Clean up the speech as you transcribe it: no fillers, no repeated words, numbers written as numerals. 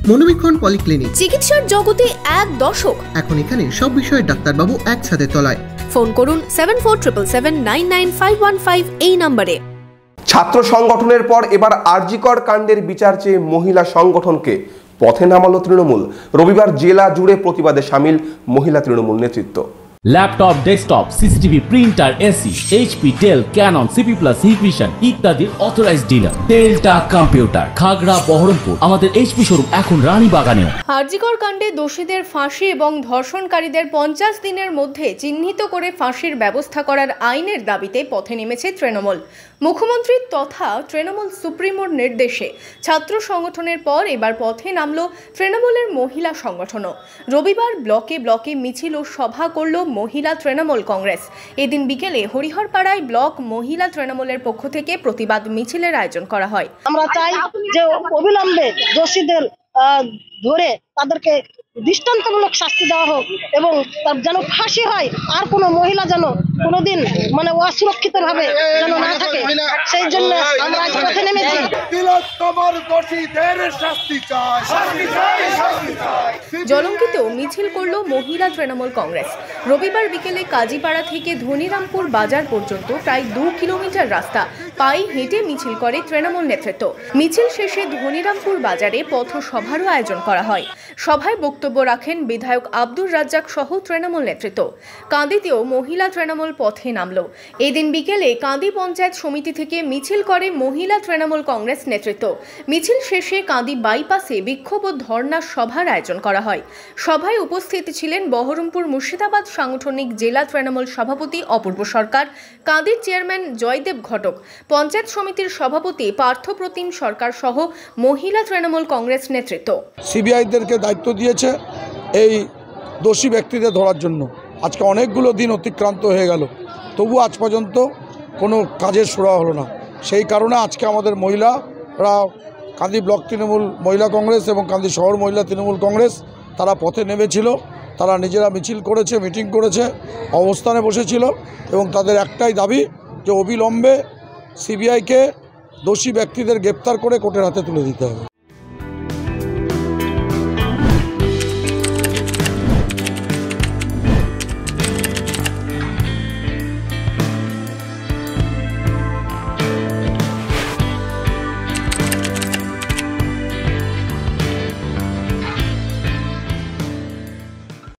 মনোবীক্ষণ polyclinic, চিকিৎসার জগতে এক দশক। এখন এখানে সব বিষয়ে ডাক্তারবাবু একসাথে তলায়। ফোন করুন 7477999515 এই নম্বরে। ছাত্র সংগঠনের পর এবার আরজিকর কাণ্ডের বিচার চেয়ে মহিলা সংগঠনকে পথে নামালো তৃণমূল। রবিবার জেলা জুড়ে প্রতিবাদে সামিল মহিলা তৃণমূল নেতৃত্ব। Laptop, desktop, CCTV, printer, AC, HP, Dell, Canon, CP plus, Hikvision ইত্যাদির অথরাইজড ডিলার টেলটা কম্পিউটার, খাগড়া, বহরমপুর। আমাদের এইচপি শোরুম এখন রানীবাগানেও। আরজিকর কাণ্ডে দোষীদের ফাঁসি এবং ধর্ষণকারীদের 50 দিনের মধ্যে চিহ্নিত করে ফাঁসির ব্যবস্থা করার আইনের দাবিতে পথে নেমেছে তৃণমূল। মুখ্যমন্ত্রী তথা তৃণমূল সুপ্রিমোর নির্দেশে ছাত্র সংগঠনের পর এবার পথে নামল তৃণমূলের মহিলা সংগঠনও। রবিবার ব্লকে ব্লকে মিছিল ও সভা করল মহিলা তৃণমূল কংগ্রেস। এদিন বিকেলে হরিহরপাড়ায় ব্লক মহিলা তৃণমূলের পক্ষ থেকে প্রতিবাদ মিছিলের আয়োজন করা হয়। আমরা চাই যে অবিলম্বে দোষীদের ধরে তাদেরকে দৃষ্টান্তমূলক শাস্তি দেওয়া হোক এবং তার যেন ফাঁসি হয়, আর কোনো মহিলা যেন কোনোদিন অসুরক্ষিত ভাবে যেন না থাকে, সেই জন্য আমরা আজ পথে নেমেছি। জলঙ্কিত মিছিল করল মহিলা তৃণমূল কংগ্রেস। রবিবার বিকেলে কাজীপাড়া থেকে ধনিরামপুর বাজার পর্যন্ত প্রায় 2 কিলোমিটার রাস্তা পায়ে হেঁটে মিছিল করে তৃণমূল নেতৃত্ব। মিছিল শেষে ধনিরামপুর বাজারে পথসভারও আয়োজন করা হয়। সভায় বক্তব্য রাখেন বিধায়ক আব্দুর রাজ্জাক সহ তৃণমূল নেতৃত্ব। কাঁদিতেও মহিলা তৃণমূল পথে নামল। এদিন বিকেলে কাঁদি পঞ্চায়েত সমিতি থেকে মিছিল করে মহিলা তৃণমূল কংগ্রেস নেতৃত্ব। মিছিল শেষে কাঁদি বাইপাসে বিক্ষোভ ও ধর্ণা সভার আয়োজন করা হয়। সভায় উপস্থিত ছিলেন বহরমপুর মুর্শিদাবাদ সাংগঠনিক জেলা তৃণমূল সভাপতি অপূর্ব সরকার, কাঁদির চেয়ারম্যান জয়দেব ঘটক, পঞ্চায়েত সমিতির সভাপতি পার্থপ্রতিম সরকার সহ মহিলা তৃণমূল কংগ্রেস নেতৃত্ব। সিবিআইদেরকে দায়িত্ব দিয়েছে এই দোষী ব্যক্তিদের ধরার জন্য। আজকে অনেকগুলো দিন অতিক্রান্ত হয়ে গেল, তবু আজ পর্যন্ত কোনো কাজের সুরা হলো না। সেই কারণে আজকে আমাদের মহিলারা কাঁদি ব্লক তৃণমূল মহিলা কংগ্রেস এবং কাঁদি শহর মহিলা তৃণমূল কংগ্রেস তারা পথে নেমেছিল। তারা নিজেরা মিছিল করেছে, মিটিং করেছে, অবস্থানে বসেছিল এবং তাদের একটাই দাবি যে অবিলম্বে সিবিআইকে দোষী ব্যক্তিদের গ্রেপ্তার করে কোর্টের হাতে তুলে দিতে হবে।